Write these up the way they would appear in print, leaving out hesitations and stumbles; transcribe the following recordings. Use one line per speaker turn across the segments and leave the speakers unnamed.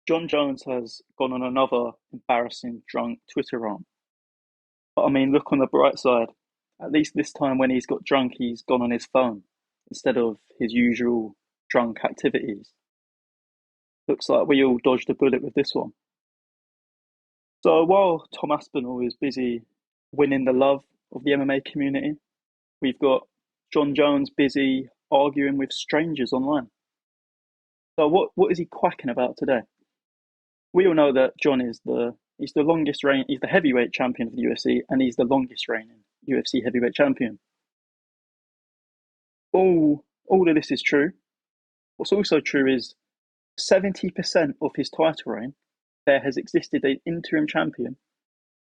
John Jones has gone on another embarrassing drunk Twitter rant. But I mean, look on the bright side. At least this time when he's got drunk, he's gone on his phone instead of his usual drunk activities. Looks like we all dodged a bullet with this one. So while Tom Aspinall is busy winning the love of the MMA community, we've got John Jones busy arguing with strangers online. So what is he quacking about today? We all know that John is the longest reign he's the heavyweight champion of the UFC and he's the longest reigning UFC heavyweight champion. All of this is true. What's also true is 70% of his title reign, there has existed an interim champion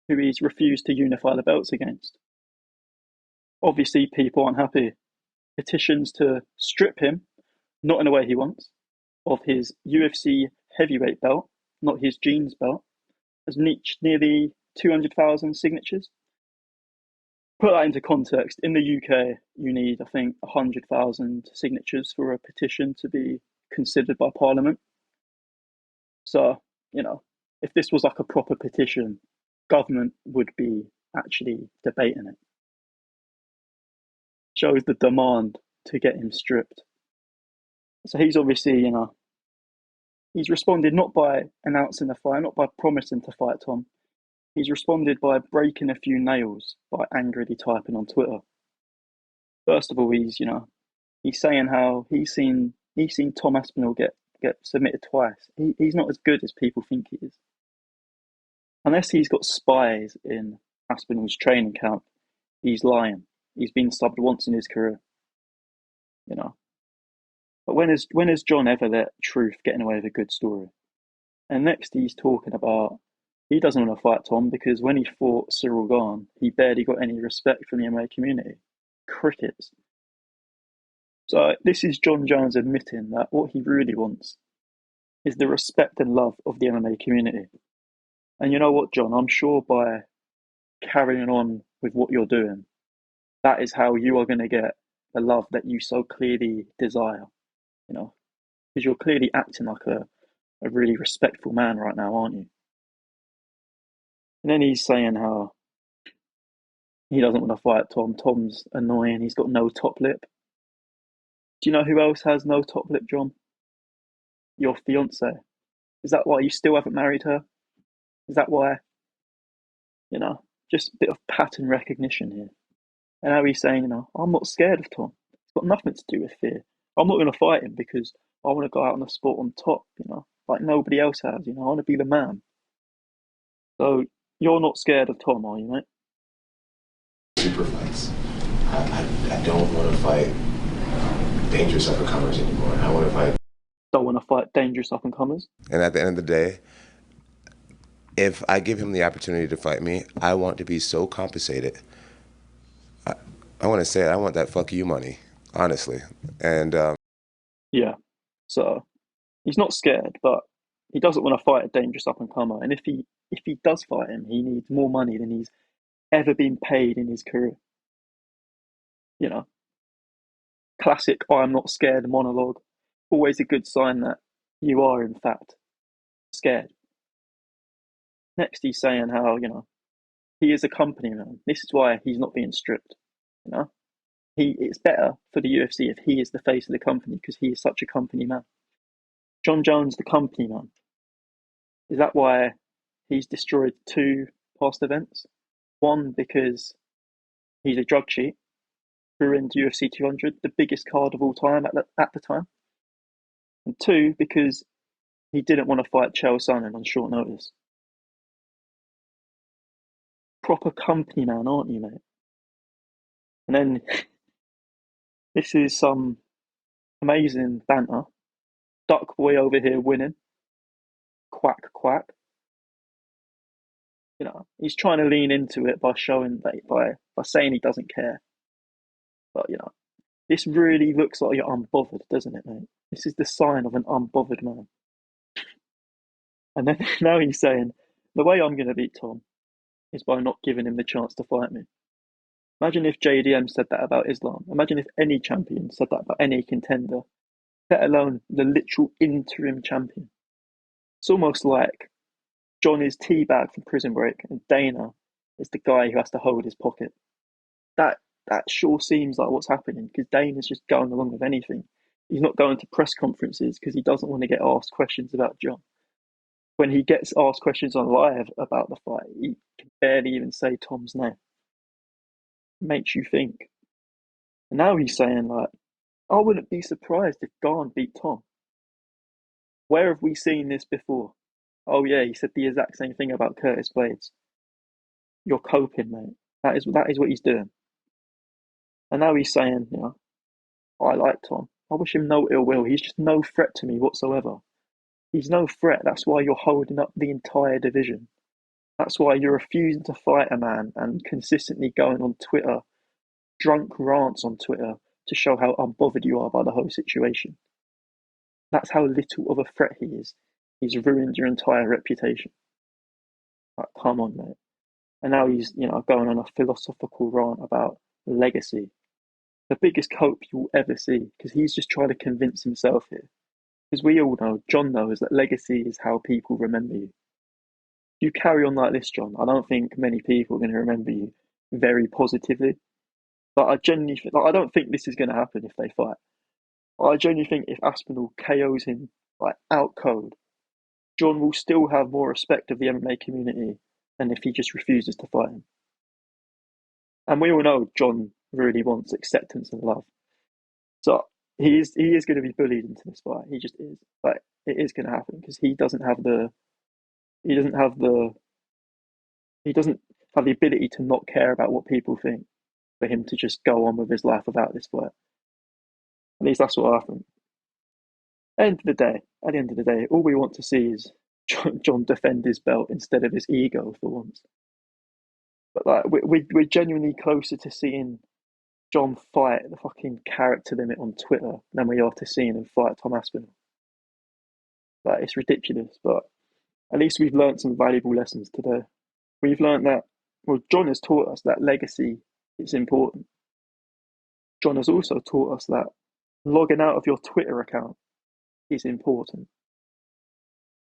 who he's refused to unify the belts against. Obviously, people aren't happy. Petitions to strip him, not in a way he wants, of his UFC heavyweight belt, not his jeans belt, has reached nearly 200,000 signatures. Put that into context. In the UK, you need, I think, 100,000 signatures for a petition to be considered by Parliament. So, if this was like a proper petition, government would be actually debating it. Shows the demand to get him stripped. So he's obviously, he's responded not by announcing the fight, not by promising to fight Tom. He's responded by breaking a few nails by angrily typing on Twitter. First of all, he's saying how he's seen Tom Aspinall get submitted twice. He's not as good as people think he is. Unless he's got spies in Aspinall's training camp, he's lying. He's been subbed once in his career. But when has John ever let truth get in the way of a good story? And next he's talking about he doesn't want to fight Tom because when he fought Cyril Gane, he barely got any respect from the MMA community. Crickets. So this is John Jones admitting that what he really wants is the respect and love of the MMA community. And you know what, John? I'm sure by carrying on with what you're doing, that is how you are going to get the love that you so clearly desire. Because you're clearly acting like a really respectful man right now, aren't you? And then he's saying how he doesn't want to fight Tom. Tom's annoying. He's got no top lip. Do you know who else has no top lip, John? Your fiance. Is that why you still haven't married her? Is that why? Just a bit of pattern recognition here. And now he's saying, I'm not scared of Tom. It's got nothing to do with fear. I'm not going to fight him because I want to go out on the spot on top, like nobody else has. I want to be the man. So you're not scared of Tom, are you, mate?
Super fights. I don't want to fight dangerous up and comers anymore. I want to fight.
Don't want to fight dangerous up and comers.
And at the end of the day, if I give him the opportunity to fight me, I want to be so compensated. I want to say it. I want that fuck you money, honestly. And
yeah, so he's not scared, but he doesn't want to fight a dangerous up and comer. And if he does fight him, he needs more money than he's ever been paid in his career. Classic I'm not scared monologue. Always a good sign that you are, in fact, scared. Next, he's saying how, he is a company man. This is why he's not being stripped. It's better for the UFC if he is the face of the company because he is such a company man. John Jones, the company man. Is that why he's destroyed 2 past events? One, because he's a drug cheat, threw into UFC 200, the biggest card of all time at the time. And 2, because he didn't want to fight Chael Sonnen on short notice. Proper company man, aren't you, mate? And then this is some amazing banter. Duck boy over here winning. Quack, quack. He's trying to lean into it by showing that by saying he doesn't care. But this really looks like you're unbothered, doesn't it, mate? This is the sign of an unbothered man. And then now he's saying the way I'm going to beat Tom is by not giving him the chance to fight me. Imagine if JDM said that about Islam. Imagine if any champion said that about any contender, let alone the literal interim champion. It's almost like John is teabag from Prison Break, and Dana is the guy who has to hold his pocket. That that sure seems like what's happening because Dana's just going along with anything. He's not going to press conferences because he doesn't want to get asked questions about John. When he gets asked questions on live about the fight, he can barely even say Tom's name. It makes you think. And now he's saying like, I wouldn't be surprised if Garn beat Tom. Where have we seen this before? Oh yeah, he said the exact same thing about Curtis Blades. You're coping, mate. That is what he's doing. And now he's saying, I like Tom. I wish him no ill will. He's just no threat to me whatsoever. He's no threat. That's why you're holding up the entire division. That's why you're refusing to fight a man and consistently going on Twitter, drunk rants on Twitter to show how unbothered you are by the whole situation. That's how little of a threat he is. He's ruined your entire reputation. Like, come on, mate. And now he's, going on a philosophical rant about legacy. The biggest hope you'll ever see, because he's just trying to convince himself here. Because we all know, John knows that legacy is how people remember you. If you carry on like this, John, I don't think many people are going to remember you very positively. But I genuinely think, like, I don't think this is going to happen if they fight. I genuinely think if Aspinall KOs him like out cold, John will still have more respect of the MMA community than if he just refuses to fight him. And we all know John really wants acceptance and love. So he is going to be bullied into this fight. He just is. But it is going to happen because he doesn't have the he doesn't have the ability to not care about what people think for him to just go on with his life without this fight. At least that's what I think. At the end of the day, all we want to see is John defend his belt instead of his ego for once. But like we're genuinely closer to seeing John fight the fucking character limit on Twitter than we are to seeing him fight Tom Aspinall. Like it's ridiculous, but at least we've learned some valuable lessons today. We've learned that John has taught us that legacy is important. John has also taught us that logging out of your Twitter account is important.